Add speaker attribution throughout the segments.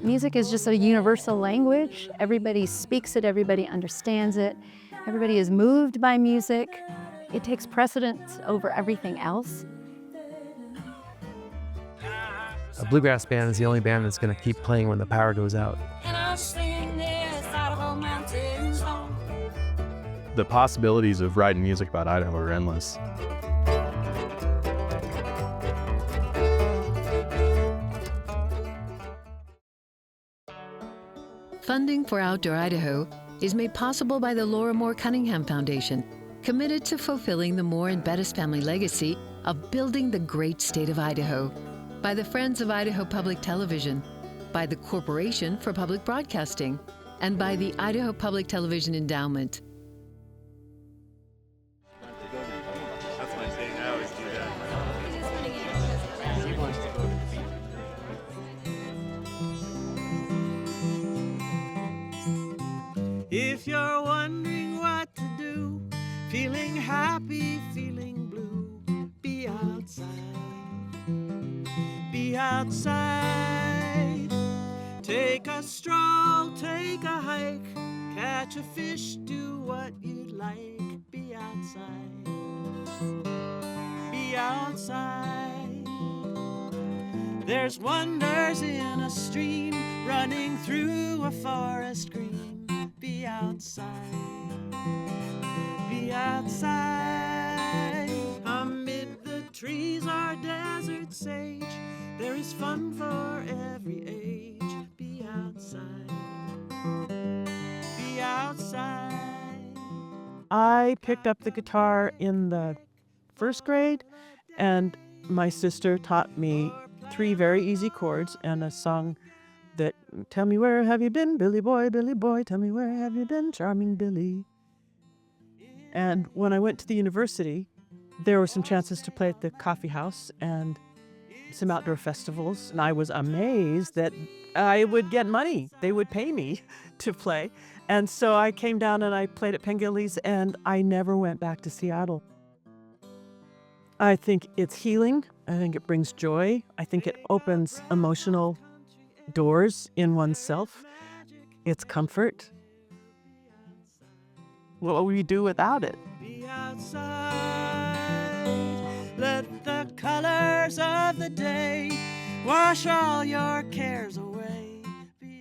Speaker 1: Music is just a universal language. Everybody speaks it, everybody understands it, everybody is moved by music. It takes precedence over everything else.
Speaker 2: A bluegrass band is the only band that's going to keep playing when the power goes out.
Speaker 3: The possibilities of writing music about Idaho are endless.
Speaker 4: Funding for Outdoor Idaho is made possible by the Laura Moore Cunningham Foundation, committed to fulfilling the Moore and Bettis family legacy of building the great state of Idaho, by the Friends of Idaho Public Television, by the Corporation for Public Broadcasting, and by the Idaho Public Television Endowment.
Speaker 5: That's my thing. I always do that.
Speaker 6: If you're wondering what to do, feeling happy, feeling blue, be outside. Be outside. Take a stroll, take a hike, catch a fish, do what you'd like. Be outside. Be outside. There's wonders in a stream running through a forest green. Be outside. Be outside. Amid the trees are desert sage. There is fun for every age. Be outside. Be outside.
Speaker 7: I picked up the guitar in the first grade, and my sister taught me 3 very easy chords and a song that, tell me where have you been, Billy boy, tell me where have you been, charming Billy. And when I went to the university, there were some chances to play at the coffee house and some outdoor festivals, and I was amazed that I would get money. They would pay me to play. And so I came down and I played at Pengilly's, and I never went back to Seattle. I think it's healing. I think it brings joy. I think it opens emotional doors in oneself. It's comfort. What will we do without it?
Speaker 6: Be outside. Let the colors of the day wash all your cares away.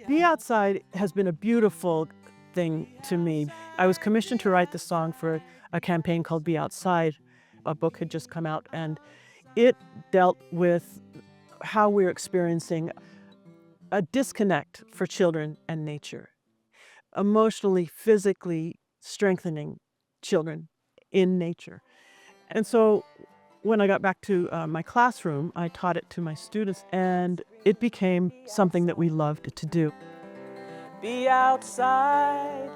Speaker 7: Be Outside has been a beautiful thing to me. I was commissioned to write the song for a campaign called Be Outside. A book had just come out, and it dealt with how we're experiencing a disconnect for children and nature, emotionally, physically strengthening children in nature. And so when I got back to my classroom, I taught it to my students, and it became something that we loved to do. Be outside,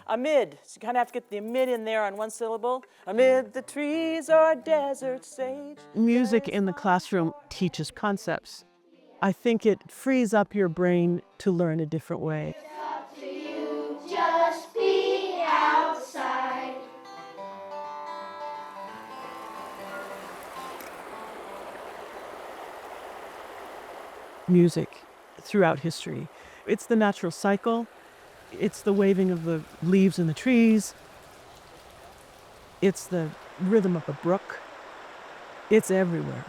Speaker 7: amid, so you kind of have to get the amid in there on one syllable, amid the trees or desert sage. Music in the classroom teaches concepts. I think it frees up your brain to learn a different way.
Speaker 8: It's up to you, just be outside.
Speaker 7: Music throughout history. It's the natural cycle. It's the waving of the leaves in the trees. It's the rhythm of a brook. It's everywhere.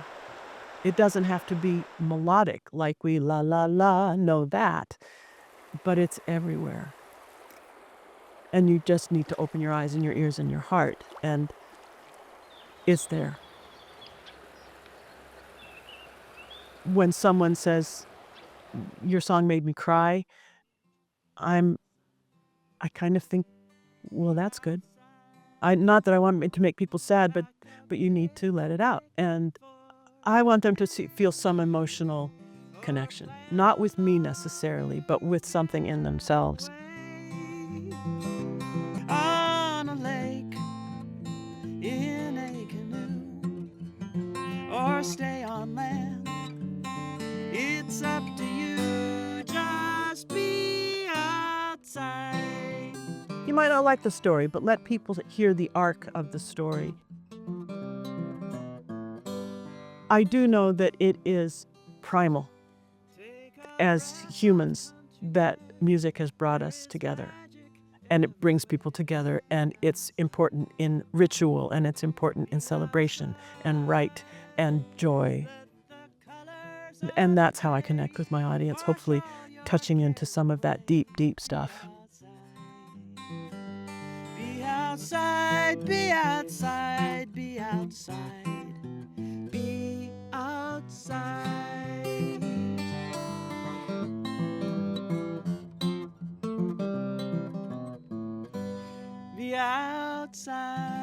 Speaker 7: It doesn't have to be melodic like we la la la know that, but it's everywhere. And you just need to open your eyes and your ears and your heart, and it's there. When someone says, your song made me cry, I kind of think, well, that's good. Not that I want it to make people sad, but you need to let it out. And I want them to feel some emotional connection, not with me necessarily, but with something in themselves.
Speaker 6: On a lake, in a canoe, or stay on land. It's up to you, just be outside.
Speaker 7: You might not like the story, but let people hear the arc of the story. I do know that it is primal. as humans that music has brought us together. And it brings people together, and it's important in ritual, and it's important in celebration and rite and joy. And that's how I connect with my audience, hopefully touching into some of that deep, deep stuff.
Speaker 6: Be outside, be outside, be outside, be outside. Be outside.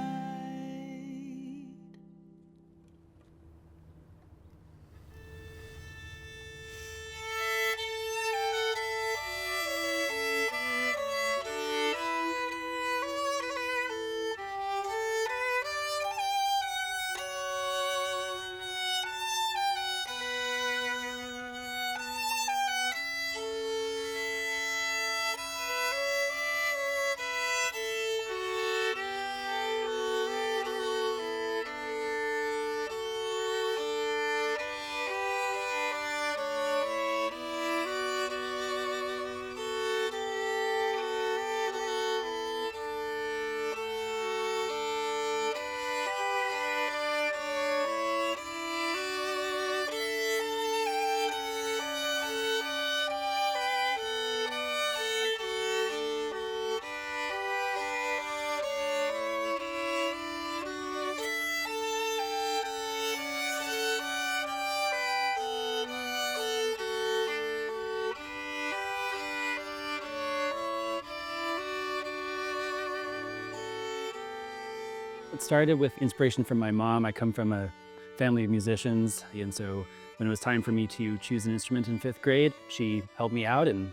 Speaker 9: It started with inspiration from my mom. I come from a family of musicians, and so when it was time for me to choose an instrument in 5th grade, she helped me out and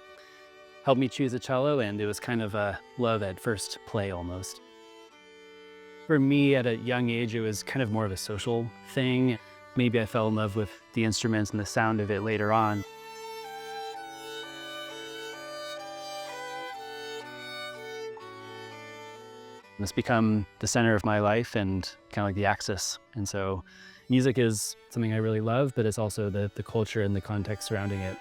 Speaker 9: helped me choose a cello, and it was kind of a love at first play almost. For me, at a young age, it was kind of more of a social thing. Maybe I fell in love with the instruments and the sound of it later on. It's become the center of my life and kind of like the axis. And so music is something I really love, but it's also the culture and the context surrounding it.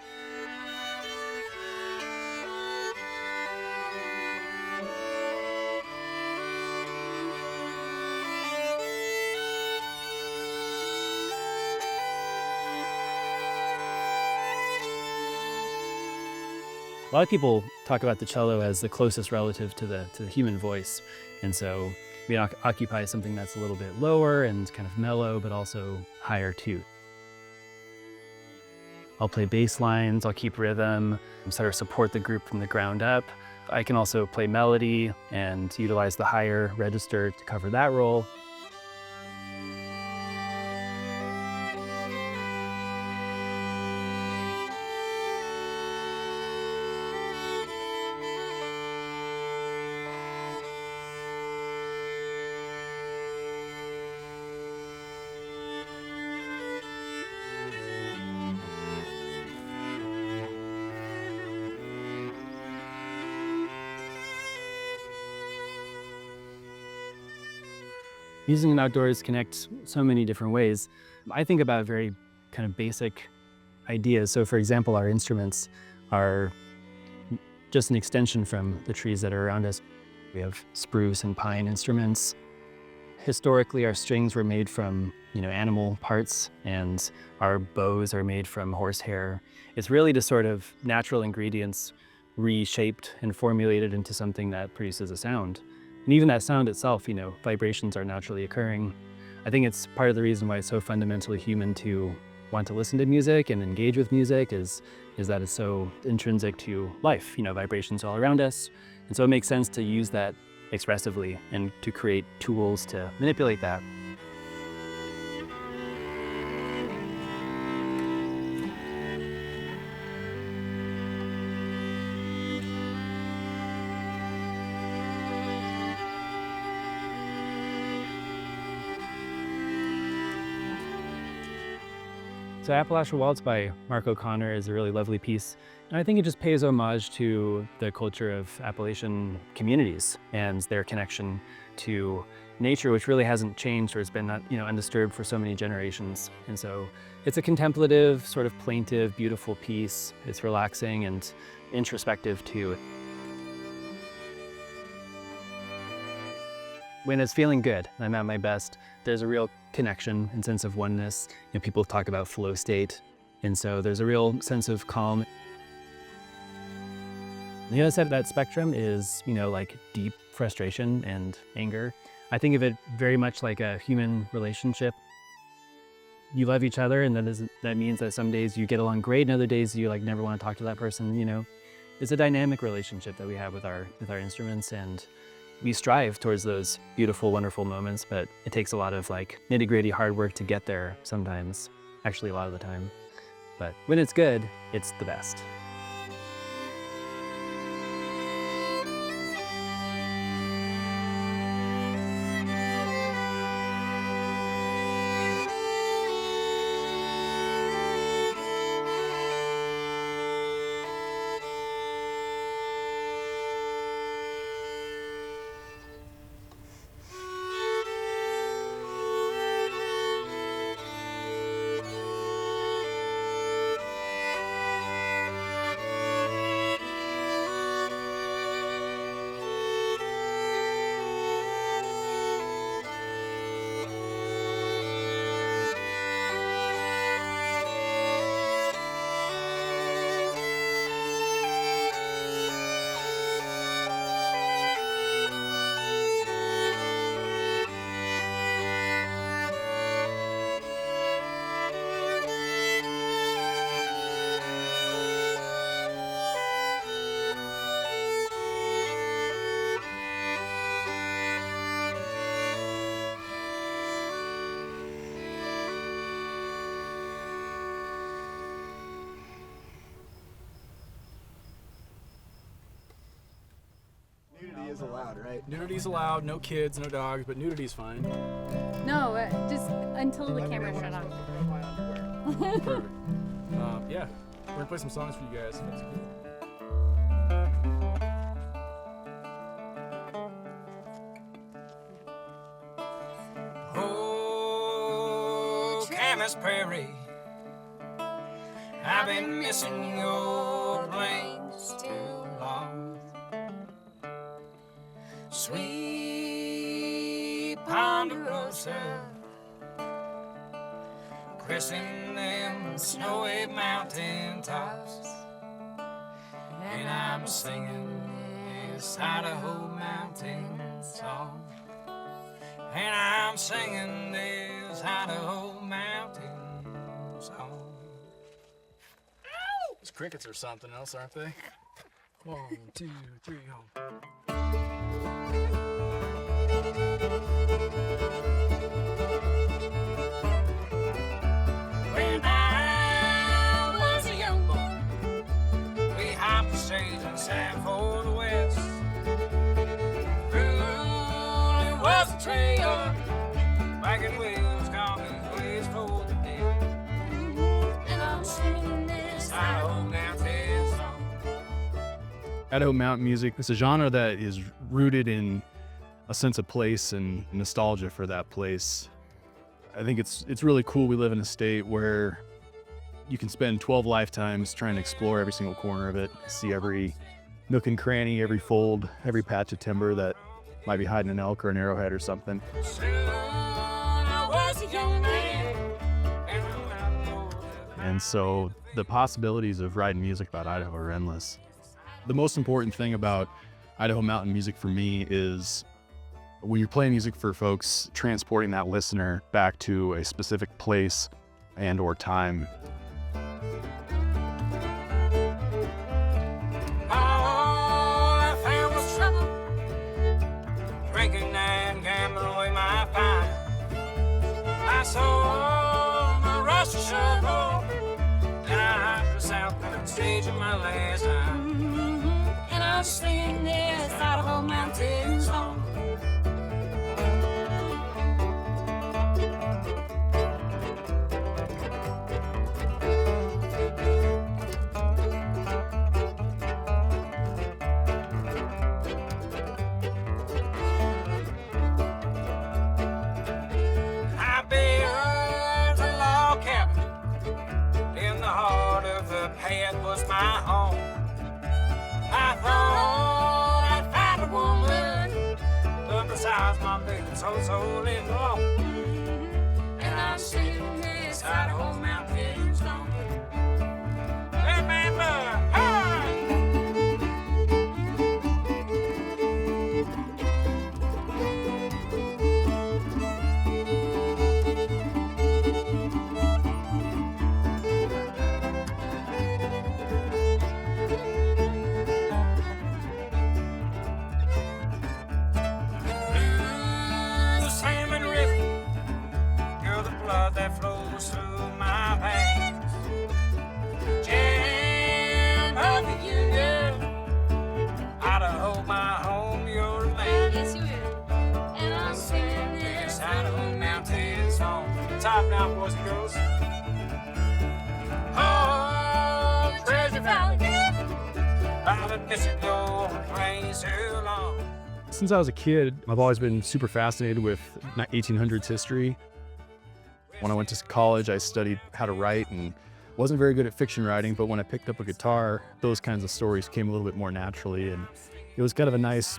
Speaker 9: A lot of people talk about the cello as the closest relative to the human voice. And so we occupy something that's a little bit lower and kind of mellow, but also higher too. I'll play bass lines, I'll keep rhythm, sort of support the group from the ground up. I can also play melody and utilize the higher register to cover that role. Music and outdoors connect so many different ways. I think about very kind of basic ideas. So for example, our instruments are just an extension from the trees that are around us. We have spruce and pine instruments. Historically, our strings were made from, animal parts, and our bows are made from horsehair. It's really just sort of natural ingredients reshaped and formulated into something that produces a sound. And even that sound itself, vibrations are naturally occurring. I think it's part of the reason why it's so fundamentally human to want to listen to music and engage with music is that it's so intrinsic to life, vibrations all around us. And so it makes sense to use that expressively and to create tools to manipulate that. So Appalachia Waltz by Mark O'Connor is a really lovely piece. And I think it just pays homage to the culture of Appalachian communities and their connection to nature, which really hasn't changed or has been undisturbed for so many generations. And so it's a contemplative, sort of plaintive, beautiful piece. It's relaxing and introspective too. When it's feeling good, I'm at my best, there's a real connection and sense of oneness. People talk about flow state, and so there's a real sense of calm. The other side of that spectrum is, like deep frustration and anger. I think of it very much like a human relationship. You love each other, and that means that some days you get along great, and other days you never want to talk to that person. It's a dynamic relationship that we have with our instruments, and we strive towards those beautiful, wonderful moments, but it takes a lot of nitty-gritty hard work to get there sometimes, actually a lot of the time. But when it's good, it's the best.
Speaker 10: Nudity is allowed, right? Nudity's allowed, no kids, no dogs, but nudity's fine.
Speaker 11: No, just until the camera shut off.
Speaker 10: Perfect. Yeah, we're gonna play some songs for you guys, if that's cool.
Speaker 6: Oh, Camas Prairie, I've been missing your plains too long. Sweet Ponderosa, cresting them snowy mountain tops, and I'm singing this Idaho mountain song, and I'm singing this Idaho mountain song.
Speaker 10: Those crickets are something else, aren't they? 1, 2, 3, go.
Speaker 6: When I was a young boy, we hopped the stage and sang for the West. Really was a trail back in Williams County, ways for the dead. And I'm singing this Idaho mountain song.
Speaker 3: Idaho mountain music, it's a genre that is rooted in a sense of place and nostalgia for that place. I think it's really cool we live in a state where you can spend 12 lifetimes trying to explore every single corner of it, see every nook and cranny, every fold, every patch of timber that might be hiding an elk or an arrowhead or something.
Speaker 6: Soon I was a young man, and I know that
Speaker 3: And so the possibilities of writing music about Idaho are endless. The most important thing about Idaho mountain music for me is when you're playing music for folks, transporting that listener back to a specific place and or time.
Speaker 6: all I found was trouble, drinking and gambling away my fine. I saw my rusty shovel, and I hopped the South Point stage in my last time. And I sing this Idaho mountain song. my home. I thought I'd find a woman, but besides my baby, so in love. And I sit beside old Mount Tombstone. Remember, that flows through my veins. Jam of the Union, Idaho, my home, your land. Yes, you will. And I'm sitting this Idaho mountain song. Top now, boys and girls. Oh, Treasure Valley, I've been missing your plains so long.
Speaker 3: Since I was a kid, I've always been super fascinated with 1800s history. When I went to college, I studied how to write and wasn't very good at fiction writing, but when I picked up a guitar, those kinds of stories came a little bit more naturally, and it was kind of a nice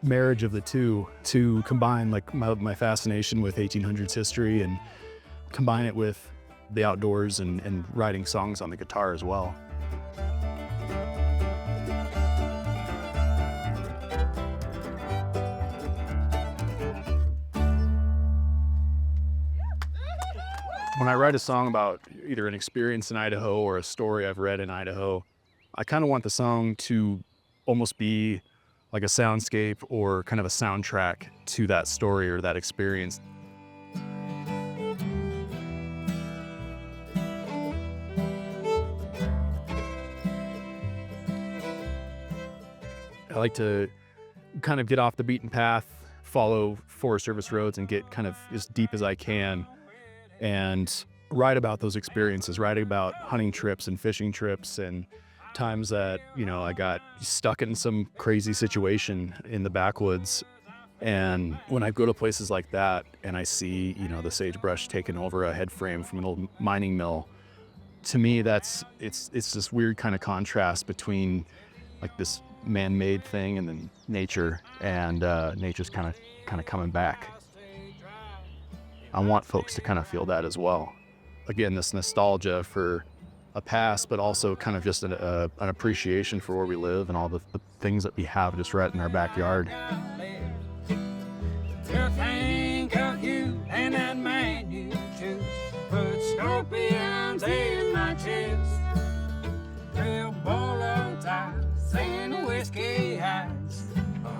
Speaker 3: marriage of the two to combine like my fascination with 1800s history and combine it with the outdoors and writing songs on the guitar as well. When I write a song about either an experience in Idaho or a story I've read in Idaho, I kind of want the song to almost be like a soundscape or kind of a soundtrack to that story or that experience. I like to kind of get off the beaten path, follow Forest Service roads and get kind of as deep as I can and write about those experiences, writing about hunting trips and fishing trips and times that, you know, I got stuck in some crazy situation in the backwoods. And when I go to places like that and I see, you know, the sagebrush taking over a head frame from an old mining mill, to me, it's this weird kind of contrast between like this man-made thing and then nature, and nature's kind of coming back. I want folks to kind of feel that as well. Again, this nostalgia for a past, but also kind of just an appreciation for where we live and all the things that we have just right in our backyard.
Speaker 6: To think of you and that man you choose, put scorpions in my chest, real bolo ties and whiskey highs,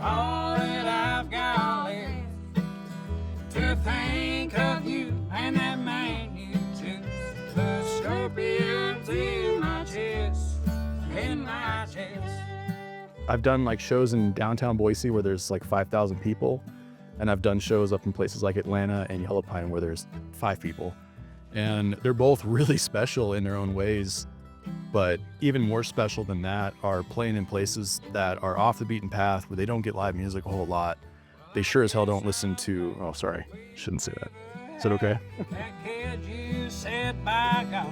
Speaker 6: all that I've got left. To think of you and that man you choose, put scorpions in my chest, in my chest.
Speaker 3: I've done like shows in downtown Boise where there's like 5,000 people. And I've done shows up in places like Atlanta and Yellow Pine where there's 5 people. And they're both really special in their own ways. But even more special than that are playing in places that are off the beaten path where they don't get live music a whole lot. They sure as hell don't listen to, oh, sorry, shouldn't say that. Is that okay?
Speaker 6: That kid you said by God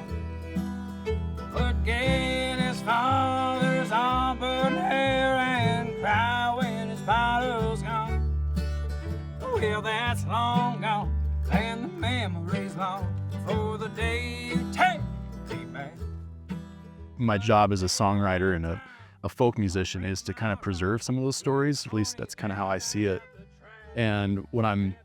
Speaker 6: would get his father's auburn hair and cry when his bottle's gone. Well, that's long gone, and the memory's long for the day you take me back.
Speaker 3: My job as a songwriter and a folk musician is to kind of preserve some of those stories. At least that's kind of how I see it. And when I'm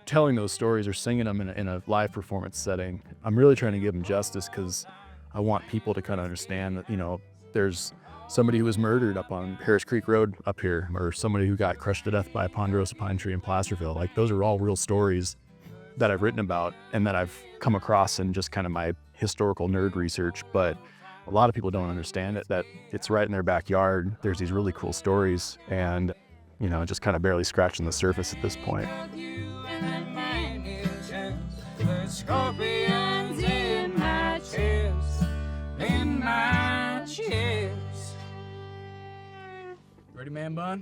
Speaker 3: telling those stories or singing them in a live performance setting, I'm really trying to give them justice because I want people to kind of understand that, you know, there's somebody who was murdered up on Harris Creek Road up here, or somebody who got crushed to death by a ponderosa pine tree in Placerville. Like, those are all real stories that I've written about and that I've come across in just kind of my historical nerd research. But a lot of people don't understand it, that it's right in their backyard. There's these really cool stories and, you know, just kind of barely scratching the surface at this point.
Speaker 6: Scorpions in my chest, in my chest.
Speaker 10: Ready, man bun?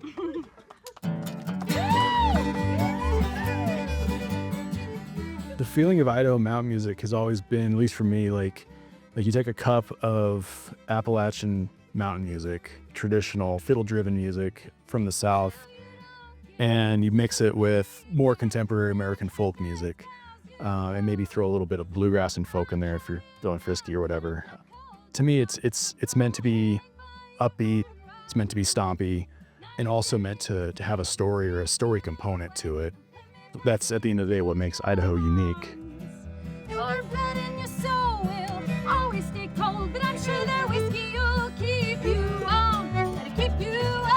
Speaker 3: The feeling of Idaho mountain music has always been, at least for me, like Like you take a cup of Appalachian mountain music, traditional fiddle-driven music from the South, and you mix it with more contemporary American folk music, and maybe throw a little bit of bluegrass and folk in there if you're feeling frisky or whatever. To me, it's meant to be upbeat, it's meant to be stompy, and also meant to have a story or a story component to it. That's, at the end of the day, what makes Idaho unique.
Speaker 8: Your blood and your soul will always stay cold, but I'm sure that whiskey will keep you warm. That'll keep you warm.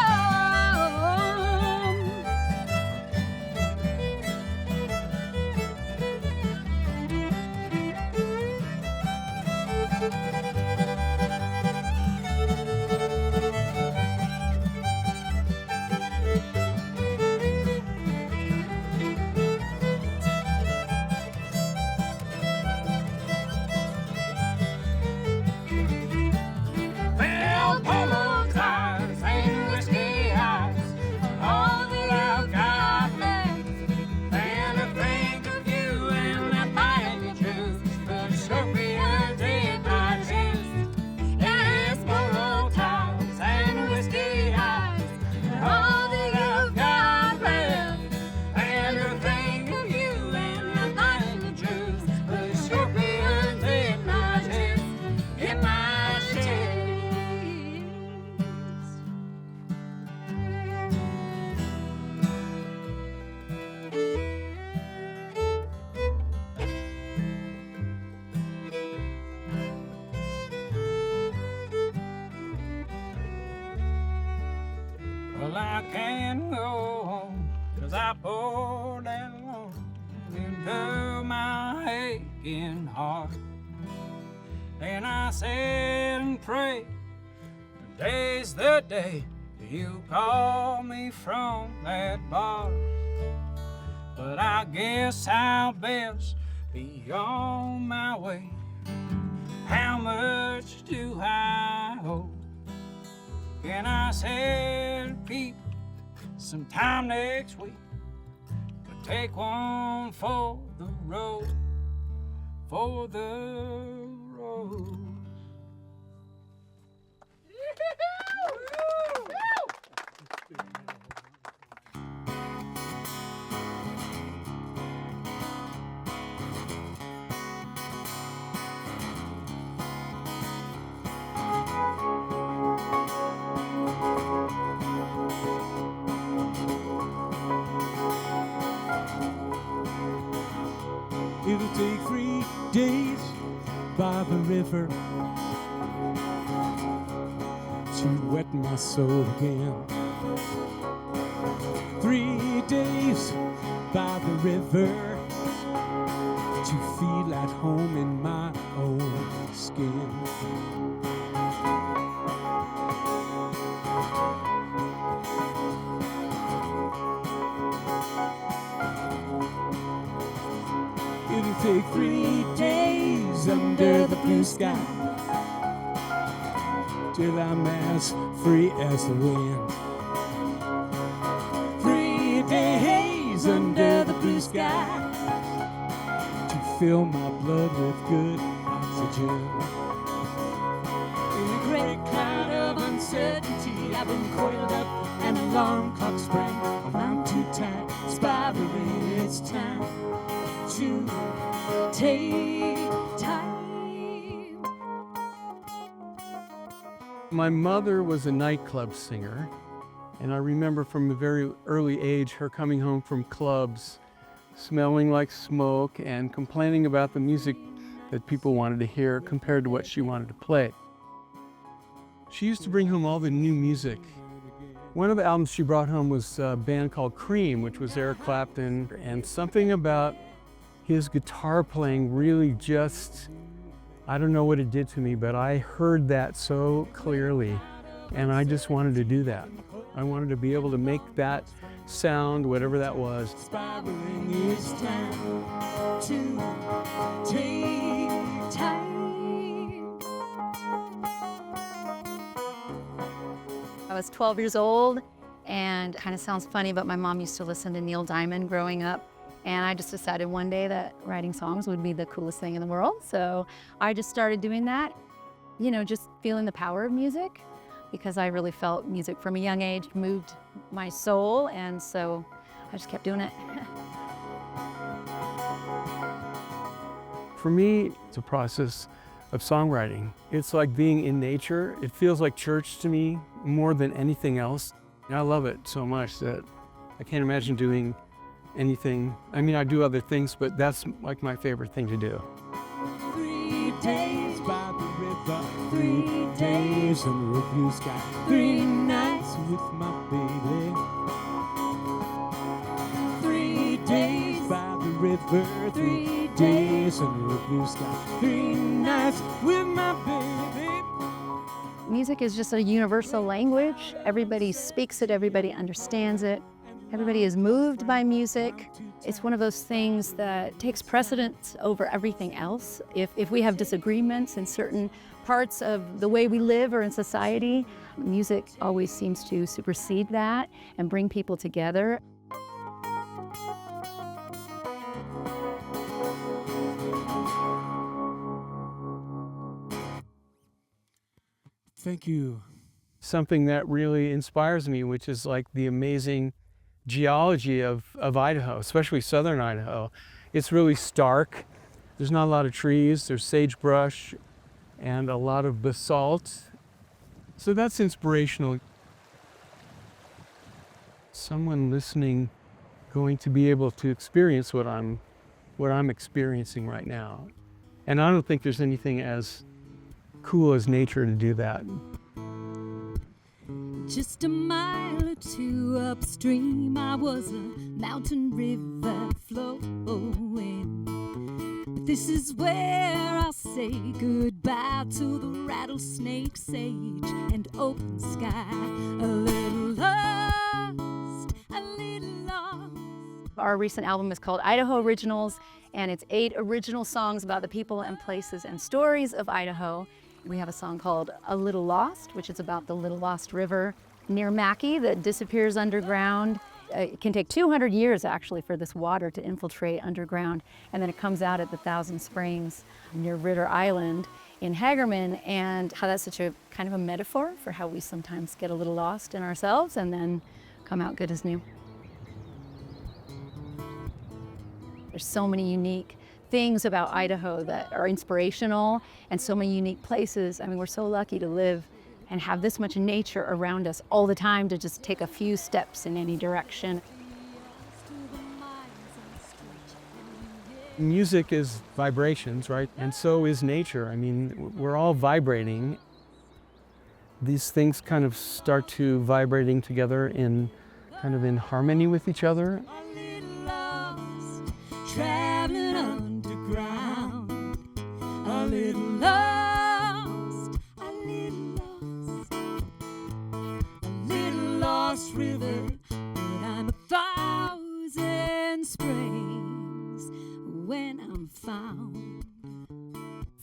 Speaker 6: Well, polo ties and whiskey eyes are all that I've got left. And I think of you and that bite you choose, the scorpions in my chest. Yes, polo ties and whiskey eyes are all that I've got left. And I think of you and that bite you choose, the scorpions in my chest. In my chest. Well, I can't go home, 'cause I poured that love into my aching heart. And I said and prayed, today's the day you call me from that bar. But I guess I'll best be on my way. How much do I owe? Can I send people sometime next week? But take one for the road, for the road.
Speaker 12: It'll take 3 days by the river to wet my soul again. 3 days by the river to feel at home in my own skin. It'll take 3 days under the blue sky till I'm as free as the wind. 3 days under the blue sky to fill my blood with good oxygen. In a great cloud of uncertainty, I've been coiled up and alarm clock sprang. I'm out too tight, spiraling. It's time to take time.
Speaker 13: My mother was a nightclub singer, and I remember from a very early age her coming home from clubs smelling like smoke and complaining about the music that people wanted to hear compared to what she wanted to play. She used to bring home all the new music. One of the albums she brought home was a band called Cream, which was Eric Clapton, and something about his guitar playing really just, I don't know what it did to me, but I heard that so clearly, and I just wanted to do that. I wanted to be able to make that sound, whatever that was.
Speaker 12: Spiraling, it's time to take time.
Speaker 1: I was 12 years old, and it kind of sounds funny, but my mom used to listen to Neil Diamond growing up. And I just decided one day that writing songs would be the coolest thing in the world. So I just started doing that, you know, just feeling the power of music, because I really felt music from a young age moved my soul. And so I just kept doing it.
Speaker 13: For me, it's a process of songwriting. It's like being in nature. It feels like church to me more than anything else. And I love it so much that I can't imagine doing anything. I mean, I do other things, but that's like my favorite thing to do.
Speaker 12: 3 days by the river, 3 days under a blue sky, 3 nights with my baby. 3 days by the river, 3 days under a blue sky, 3 nights with my baby.
Speaker 1: Music is just a universal language. Everybody speaks it, everybody understands it. Everybody is moved by music. It's one of those things that takes precedence over everything else. If we have disagreements in certain parts of the way we live or in society, music always seems to supersede that and bring people together.
Speaker 13: Thank you. Something that really inspires me, which is like the amazing geology of Idaho, especially southern Idaho. It's really stark. There's not a lot of trees, there's sagebrush and a lot of basalt. So that's inspirational. Someone listening going to be able to experience what I'm experiencing right now. And I don't think there's anything as cool as nature to do that.
Speaker 12: Just a mile or two upstream, I was a mountain river flowing. But this is where I'll say goodbye to the rattlesnake, sage, and open sky. A little lost, a little lost.
Speaker 1: Our recent album is called Idaho Originals, and it's 8 original songs about the people and places and stories of Idaho. We have a song called A Little Lost, which is about the Little Lost River near Mackay that disappears underground. It can take 200 years actually for this water to infiltrate underground, and then it comes out at the Thousand Springs near Ritter Island in Hagerman, and how that's such a kind of a metaphor for how we sometimes get a little lost in ourselves and then come out good as new. There's so many unique things about Idaho that are inspirational, and so many unique places. I mean, we're so lucky to live and have this much nature around us all the time to just take a few steps in any direction.
Speaker 13: Music is vibrations, right? And so is nature. I mean, we're all vibrating. These things kind of start to vibrating together in kind of in harmony with each other.
Speaker 12: Traveling underground, a little lost, a little lost, a little lost river, but I'm 1,000 springs when I'm found.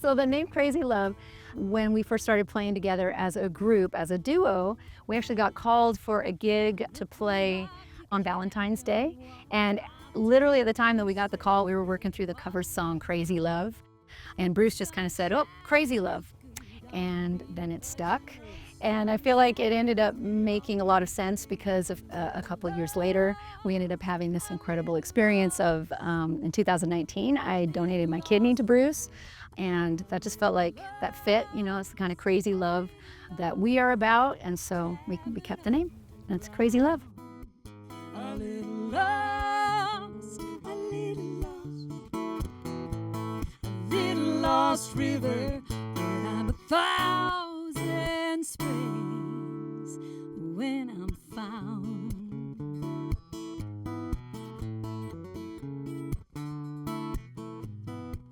Speaker 1: So the name Crazy Love, when we first started playing together as a group, as a duo, we actually got called for a gig to play on Valentine's Day, and literally at the time that we got the call, we were working through the cover song Crazy Love, and Bruce just kind of said, "Oh, Crazy Love," and then it stuck. And I feel like it ended up making a lot of sense because of, a couple of years later, we ended up having this incredible experience of, in 2019, I donated my kidney to Bruce, and that just felt like that fit, you know, it's the kind of crazy love that we are about, and so we kept the name, and it's Crazy Love.
Speaker 12: A little lost, a little lost, a little lost river, but I'm 1,000 springs when I'm found.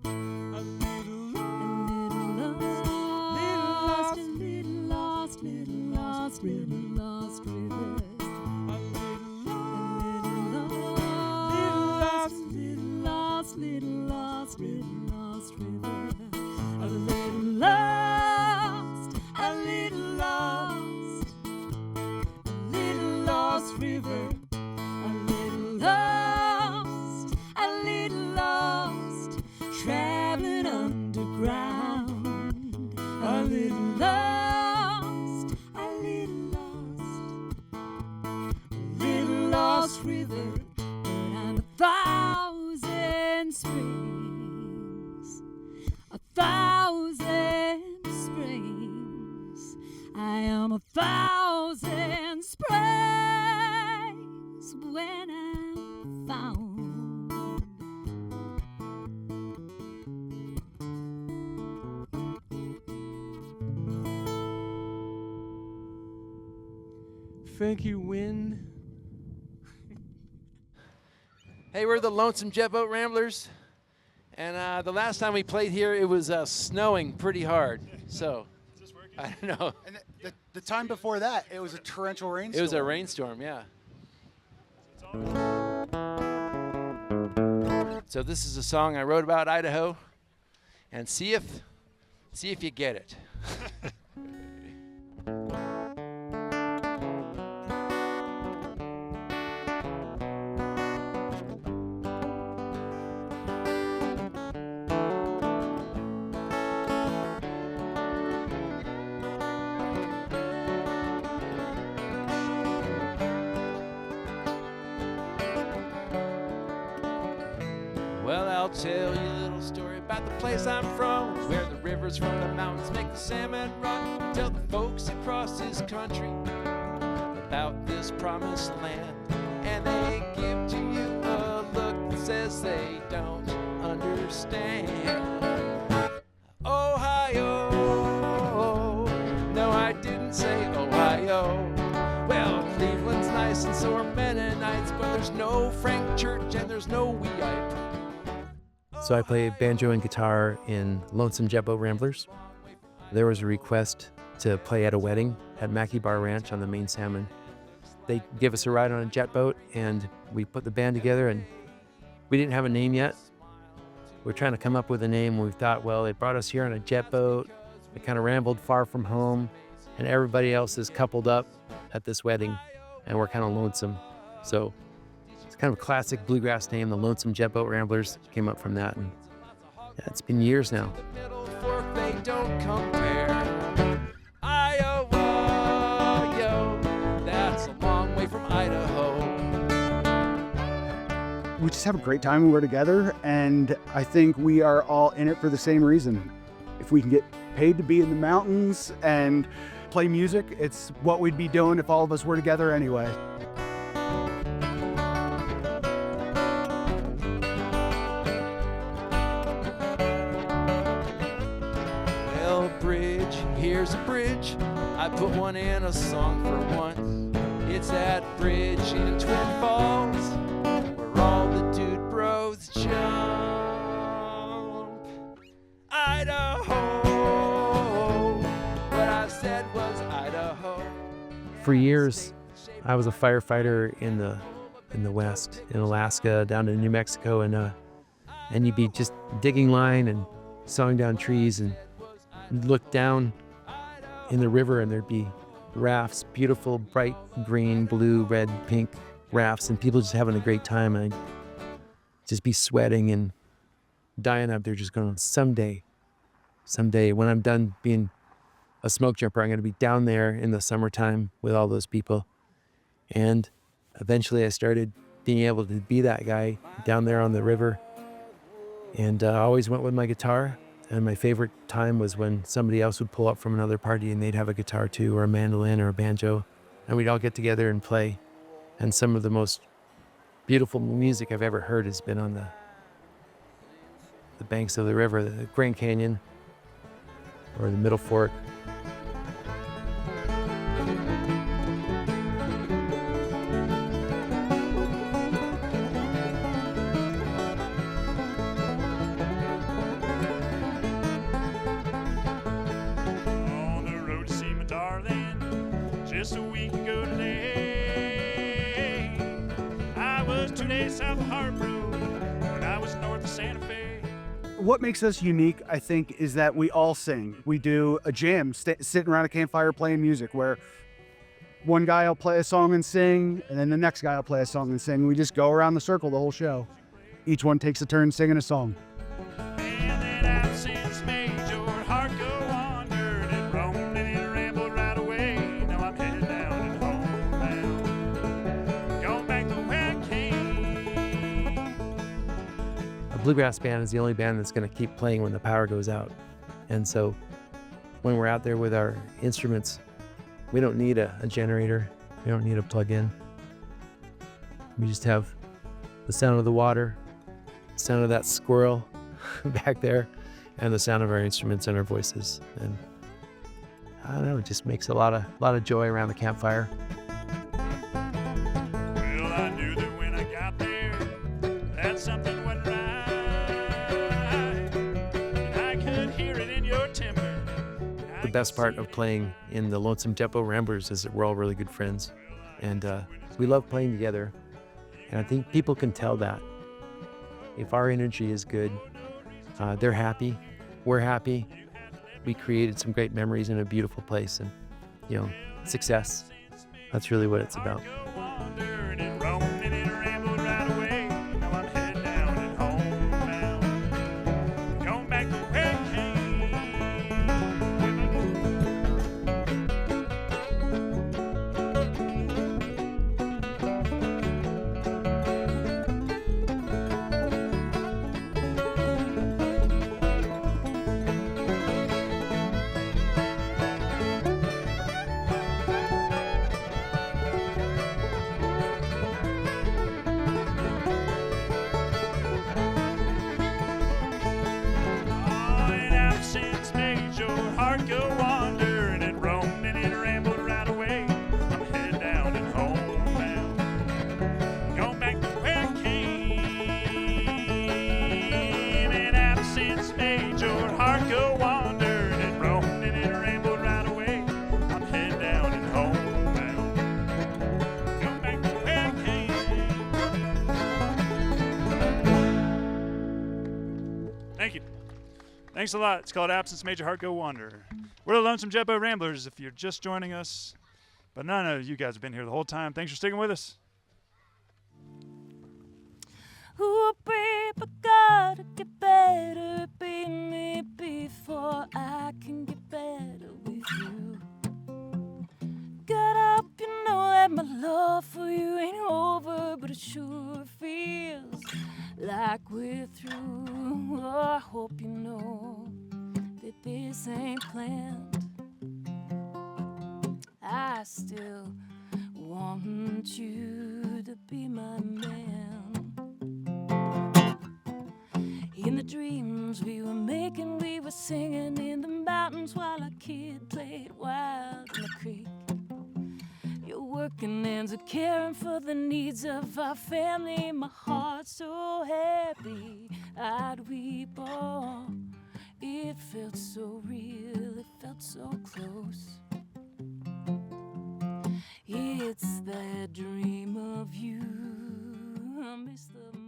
Speaker 12: A little lost, a little lost, little lost, little lost river. Little lost, little lost river. A little lost, a little lost, a little lost river. A little lost, a river, but I'm 1,000 springs. 1,000 springs. I am 1,000 springs when I'm found.
Speaker 13: Thank you, Win.
Speaker 2: Hey, we're the Lonesome Jet Boat Ramblers, and the last time we played here, it was snowing pretty hard. So, I don't know.
Speaker 14: And the time before that, it was a torrential rainstorm.
Speaker 2: It was a rainstorm, yeah. So this is a song I wrote about Idaho, and see if you get it. Well, I'll tell you a little story about the place I'm from, where the rivers from the mountains make the salmon run. Tell the folks across this country about this promised land, and they give to you a look that says they don't understand. Ohio, no, I didn't say Ohio. Well, Cleveland's nice and so are Mennonites, but there's no Frank Church and there's no Weeite. So I play banjo and guitar in Lonesome Jet Boat Ramblers. There was a request to play at a wedding at Mackey Bar Ranch on the main salmon. They gave us a ride on a jet boat, and we put the band together, and we didn't have a name yet. We're trying to come up with a name. We thought, well, they brought us here on a jet boat. We kind of rambled far from home, and everybody else is coupled up at this wedding, and we're kind of lonesome. So it's kind of a classic bluegrass name. The Lonesome Jet Boat Ramblers came up from that, and yeah, it's been years now. They don't compare. Iowa, yo, that's a long way from Idaho.
Speaker 14: We just have a great time when we're together, and I think we are all in it for the same reason. If we can get paid to be in the mountains and play music, it's what we'd be doing if all of us were together anyway.
Speaker 2: Well, bridge, here's a bridge. I put one in a song for once. It's that bridge in Twin Falls where all the dude bros jump. Idaho. What I said was Idaho. For years, I was a firefighter in the West, in Alaska, down to New Mexico, and you'd be just digging line and sawing down trees, and you'd look down in the river, and there'd be rafts, beautiful, bright green, blue, red, pink rafts, and people just having a great time. And I'd just be sweating and dying up there, just going, someday, when I'm done being a smoke jumper, I'm going to be down there in the summertime with all those people. And eventually I started being able to be that guy down there on the river. And I always went with my guitar. And my favorite time was when somebody else would pull up from another party and they'd have a guitar too, or a mandolin or a banjo. And we'd all get together and play. And some of the most beautiful music I've ever heard has been on the banks of the river, the Grand Canyon or the Middle Fork.
Speaker 5: On the road to see my darling, just a week ago today. I was 2 days south of Harborough when I was north of Santa Fe.
Speaker 14: What makes us unique, I think, is that we all sing. We do a jam, sitting around a campfire playing music, where one guy will play a song and sing, and then the next guy will play a song and sing. We just go around the circle the whole show. Each one takes a turn singing a song.
Speaker 5: And then I've since made your heart go wandered and roamed and it rambled right away. Now I'm headed down and homebound. Going back the way I
Speaker 2: bluegrass band is the only band that's going to keep playing when the power goes out. And so when we're out there with our instruments, we don't need a generator. We don't need a plug-in. We just have the sound of the water, the sound of that squirrel back there, and the sound of our instruments and our voices. And I don't know, it just makes a lot of joy around the campfire.
Speaker 5: Well, I knew that when I got there, that something went right. And I could hear it in your timbre.
Speaker 2: The best part of playing in the Lonesome Depot Ramblers is that we're all really good friends. And we love playing together. And I think people can tell that. If our energy is good, they're happy, we're happy. We created some great memories in a beautiful place, and success. That's really what it's about.
Speaker 5: Thank you. Thanks a lot. It's called Absence Made Your Heart Go Wander. We're the Lonesome Depot Ramblers if you're just joining us. But none of you guys have been here the whole time. Thanks for sticking with us.
Speaker 12: Ooh, babe, I gotta get better at being me before I can get better with you. God, hope you know that my love for you ain't over, but it sure feels like we're through. Oh, I hope you know that this ain't planned. I still want you to be my man. In the dreams we were making, we were singing in the mountains while our kid played wild in the creek. Your working hands are caring for the needs of our family. My heart's so happy I'd weep. Oh, it felt so real, it felt so close. It's that dream of you.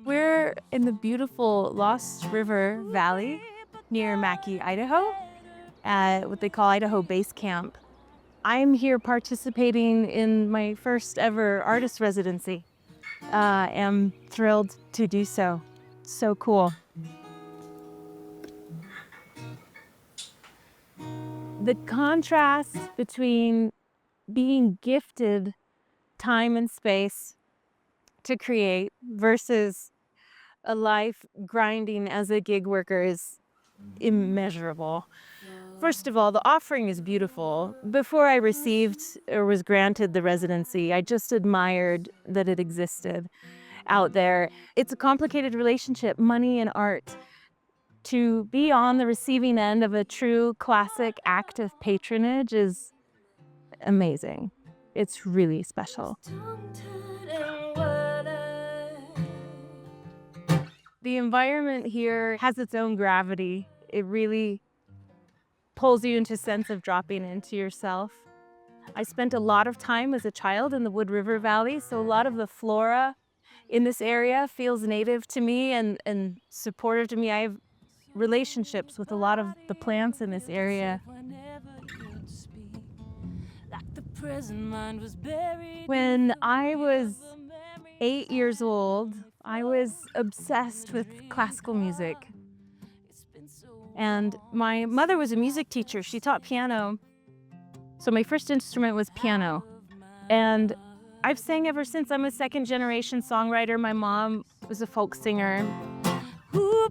Speaker 11: We're in the beautiful Lost River Valley near Mackay, Idaho, at what they call Idaho Base Camp. I'm here participating in my first ever artist residency. I'm thrilled to do so. So cool. The contrast between being gifted time and space to create versus a life grinding as a gig worker is immeasurable. First of all, the offering is beautiful. Before I received or was granted the residency, I just admired that it existed out there. It's a complicated relationship, money and art. To be on the receiving end of a true classic act of patronage is amazing. It's really special. The environment here has its own gravity. It really pulls you into a sense of dropping into yourself. I spent a lot of time as a child in the Wood River Valley, so a lot of the flora in this area feels native to me and supportive to me. I have relationships with a lot of the plants in this area. When I was 8 years old, I was obsessed with classical music. And my mother was a music teacher. She taught piano. So my first instrument was piano. And I've sang ever since. I'm a second generation songwriter. My mom was a folk singer.
Speaker 12: Ooh,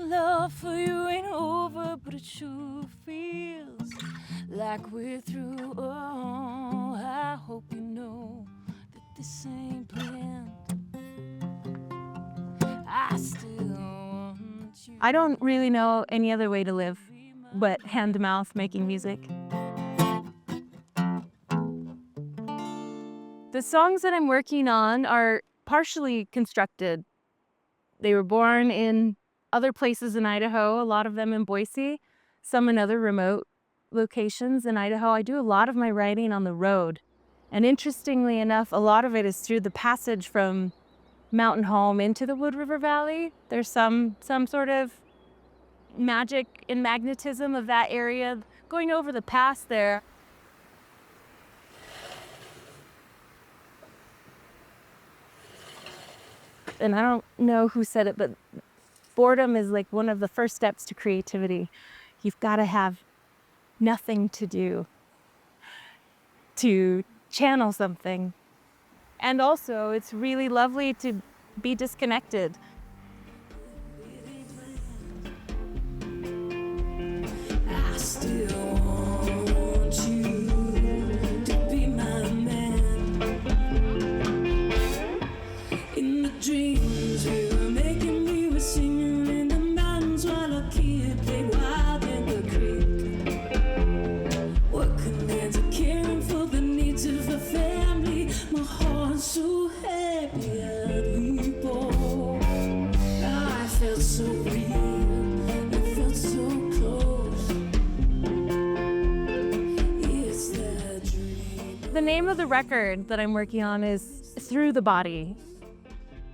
Speaker 12: love for you ain't over, but it sure feels like we're through. Oh, I hope you know that this ain't planned. I still want you.
Speaker 11: I don't really know any other way to live but hand to mouth making music. The songs that I'm working on are partially constructed. They were born in other places in Idaho, a lot of them in Boise, some in other remote locations in Idaho. I do a lot of my writing on the road. And interestingly enough, a lot of it is through the passage from Mountain Home into the Wood River Valley. There's some sort of magic and magnetism of that area going over the pass there. And I don't know who said it, but boredom is like one of the first steps to creativity. You've got to have nothing to do to channel something. And also, it's really lovely to be disconnected.
Speaker 12: I still want you to be my man. In the dreams we were making, we were singing in the mountains while our kid played wild in the creek. Working hands are caring for the needs of a family. My heart's so happy that we both. I felt so real, I felt so close. It's that dream.
Speaker 11: The name of the record that I'm working on is Through the Body.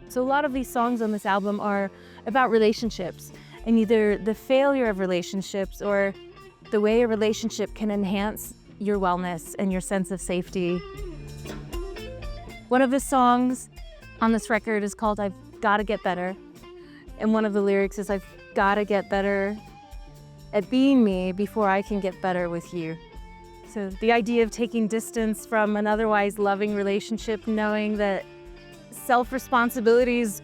Speaker 11: So a lot of these songs on this album are about relationships and either the failure of relationships or the way a relationship can enhance your wellness and your sense of safety. One of the songs on this record is called I've Gotta Get Better. And one of the lyrics is I've gotta get better at being me before I can get better with you. So the idea of taking distance from an otherwise loving relationship, knowing that self-responsibility is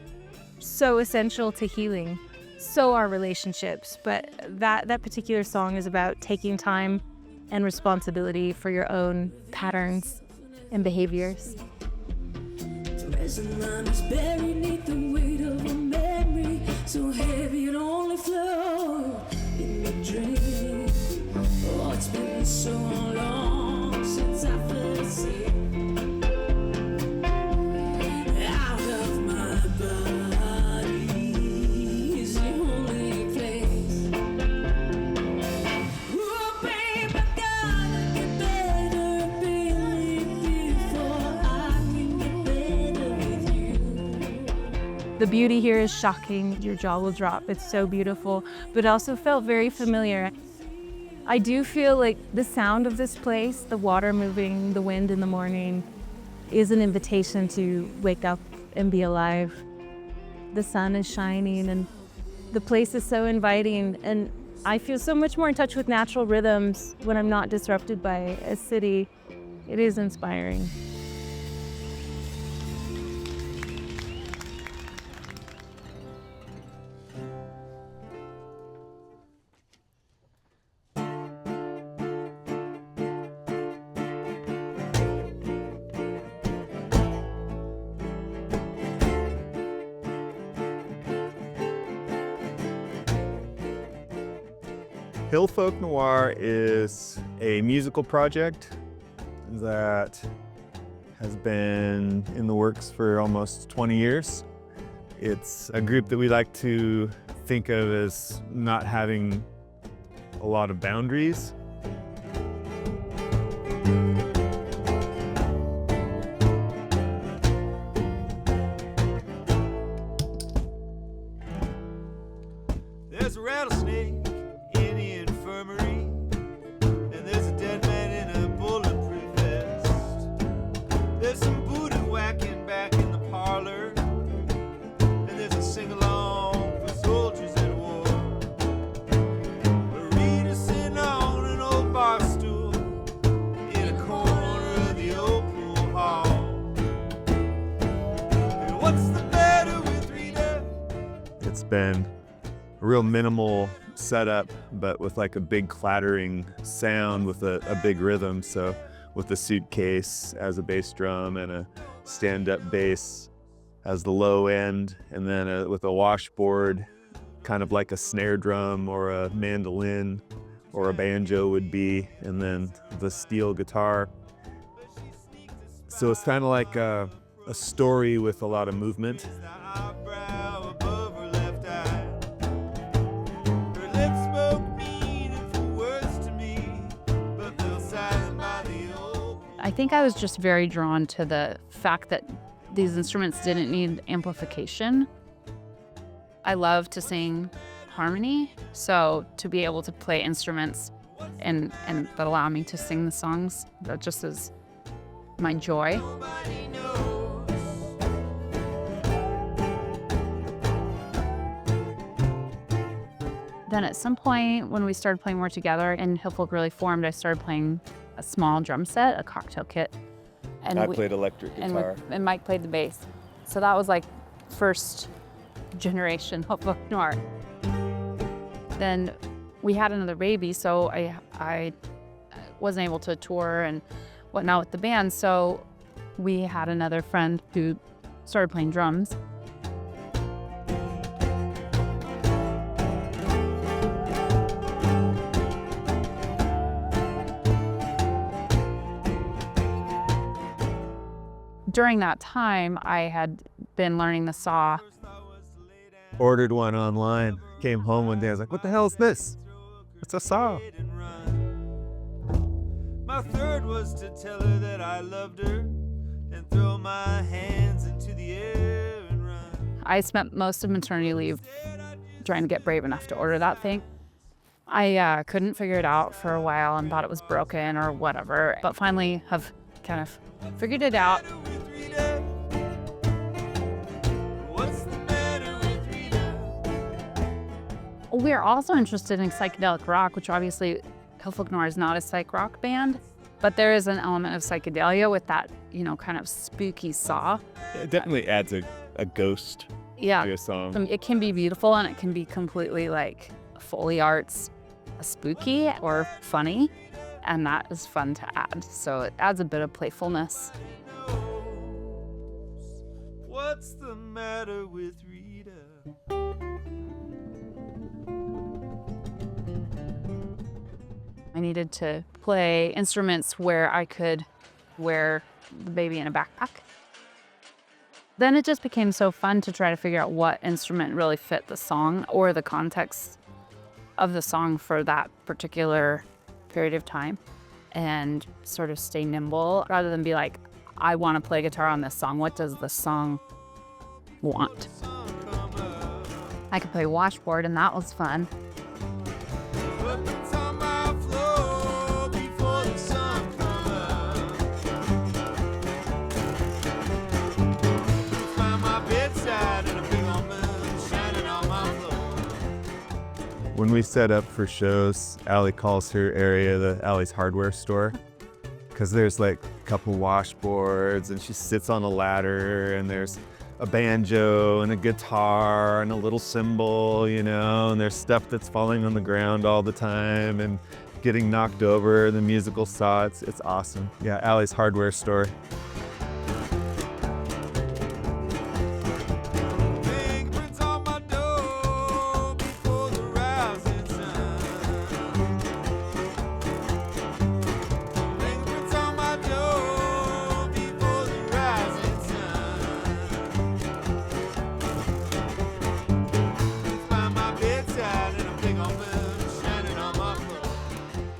Speaker 11: so essential to healing. So are relationships, but that particular song is about taking time and responsibility for your own patterns and behaviors.
Speaker 12: Present mind is buried neath the weight of a memory, so heavy it only flows in the dream. Oh, it's been so long since I first seen. Out of my body is the only place. Oh, babe, I gotta get better, baby, before I can get better with you.
Speaker 11: The beauty here is shocking. Your jaw will drop. It's so beautiful, but also felt very familiar. I do feel like the sound of this place, the water moving, the wind in the morning, is an invitation to wake up and be alive. The sun is shining and the place is so inviting, and I feel so much more in touch with natural rhythms when I'm not disrupted by a city. It is inspiring.
Speaker 15: Hill Folk Noir is a musical project that has been in the works for almost 20 years. It's a group that we like to think of as not having a lot of boundaries.
Speaker 16: There's a rattlesnake in the infirmary, and there's a dead man in a bulletproof vest. There's some booty whacking back in the parlor, and there's a sing-along for soldiers at war. Marita sitting on an old bar stool in a corner of the old pool hall. And what's the matter with Rita?
Speaker 15: It's been real minimal setup, but with like a big clattering sound with a big rhythm. So with a suitcase as a bass drum and a stand-up bass as the low end, and then with a washboard, kind of like a snare drum or a mandolin or a banjo would be, and then the steel guitar. So it's kind of like a story with a lot of movement.
Speaker 17: I think I was just very drawn to the fact that these instruments didn't need amplification. I love to sing harmony, so to be able to play instruments and that allow me to sing the songs, that just is my joy. Then at some point when we started playing more together and Hillfolk really formed, I started playing a small drum set, a cocktail kit. And
Speaker 15: I played electric guitar.
Speaker 17: And Mike played the bass. So that was like first generation Hillfolk Noir. Then we had another baby, so I wasn't able to tour and whatnot with the band, so we had another friend who started playing drums. During that time, I had been learning the saw.
Speaker 15: Ordered one online, came home one day, I was like, what the hell is this? It's a saw.
Speaker 16: My third was to tell her that I loved her and throw my hands into the air and run.
Speaker 17: I spent most of maternity leave trying to get brave enough to order that thing. I couldn't figure it out for a while and thought it was broken or whatever, but finally have kind of figured it out. We're also interested in psychedelic rock, which obviously Hillfolk Noir is not a psych rock band, but there is an element of psychedelia with that, you know, kind of spooky saw.
Speaker 15: It definitely adds a ghost to a song.
Speaker 17: It can be beautiful and it can be completely like Foley arts, spooky or funny, and that is fun to add. So it adds a bit of playfulness.
Speaker 16: What's the matter with Rita?
Speaker 17: I needed to play instruments where I could wear the baby in a backpack. Then it just became so fun to try to figure out what instrument really fit the song or the context of the song for that particular period of time, and sort of stay nimble rather than be like, I want to play guitar on this song. What does the song want? I could play washboard, and that was fun.
Speaker 15: When we set up for shows, Allie calls her area the Allie's hardware store, because there's like a couple washboards and she sits on a ladder and there's a banjo and a guitar and a little cymbal, you know, and there's stuff that's falling on the ground all the time and getting knocked over, the musical saw, it's awesome. Yeah, Allie's hardware store.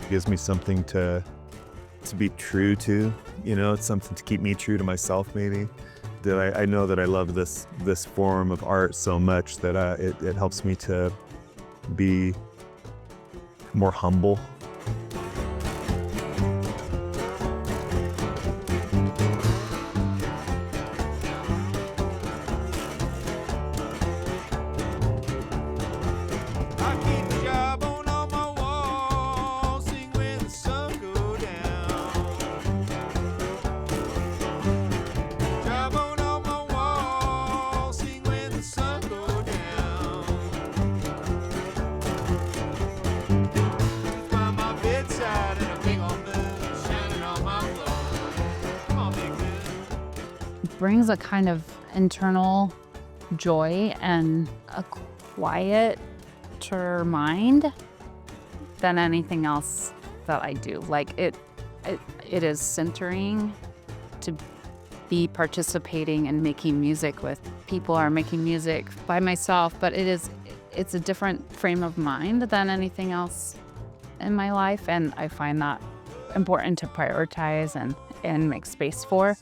Speaker 15: Gives me something to be true to, you know, it's something to keep me true to myself maybe. That I know that I love this form of art so much that it helps me to be more humble.
Speaker 17: brings a kind of internal joy and a quieter mind than anything else that I do. Like it is centering to be participating and making music with people or making music by myself, but it's a different frame of mind than anything else in my life, and I find that important to prioritize and make space for.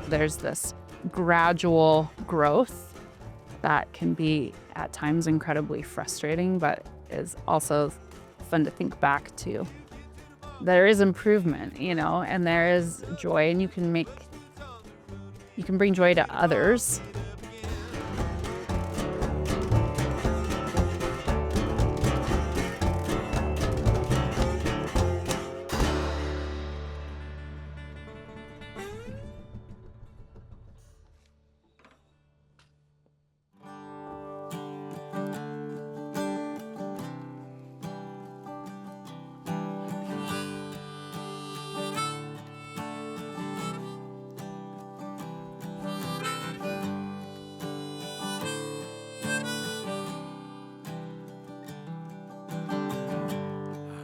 Speaker 17: There's this gradual growth that can be at times incredibly frustrating, but is also fun to think back to. There is improvement, and there is joy, and you can bring joy to others.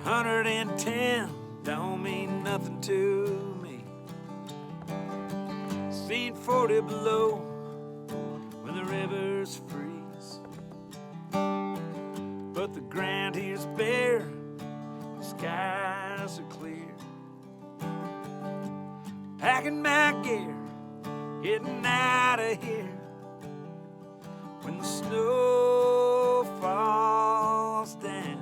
Speaker 16: $110 don't mean nothing to me. Seen 40 below when the rivers freeze. But the ground here's bare, the skies are clear. Packing my gear, getting out of here. When the snow falls down,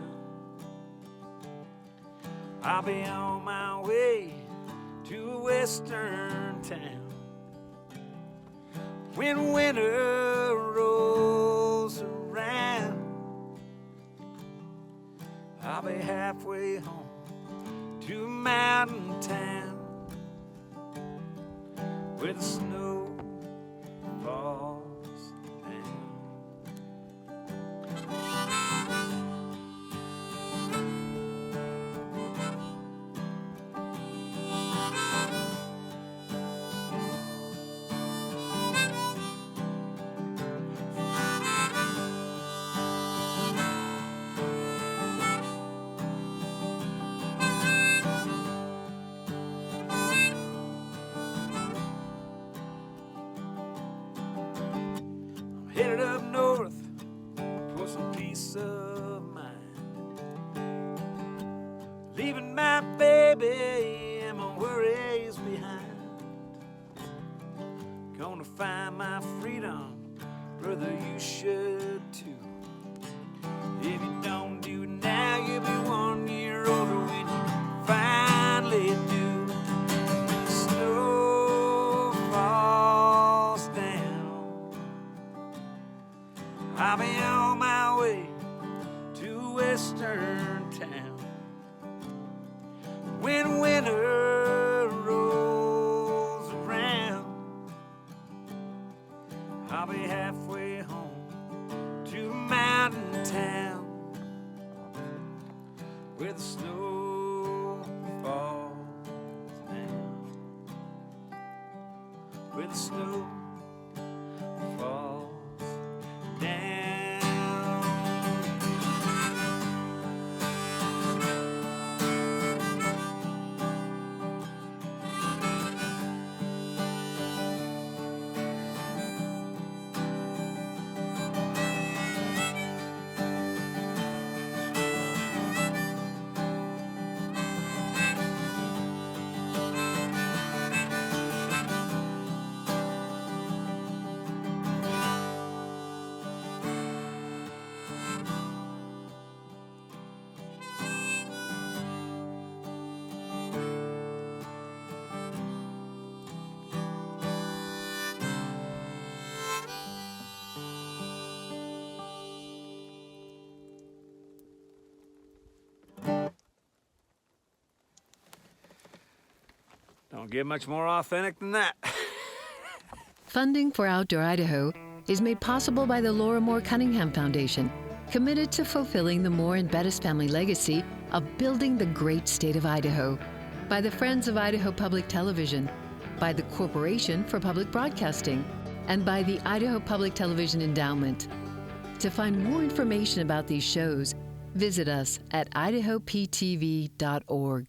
Speaker 16: I'll be on my way to a western town. When winter rolls around, I'll be halfway home to a mountain town where the snow falls down. Headed up north for some peace of mind, leaving my baby and my worries behind. Gonna find my freedom, brother, you should too. If you don't do it now, you'll be 1 year older when you finally do. When the snow falls down, I'll be on my way to a western town. When winter rolls around, I'll be halfway home to a mountain town where the snow falls down, where the snow falls down.
Speaker 6: Don't get much more authentic than that.
Speaker 4: Funding for Outdoor Idaho is made possible by the Laura Moore Cunningham Foundation, committed to fulfilling the Moore and Bettis family legacy of building the great state of Idaho, by the Friends of Idaho Public Television, by the Corporation for Public Broadcasting, and by the Idaho Public Television Endowment. To find more information about these shows, visit us at idahoptv.org.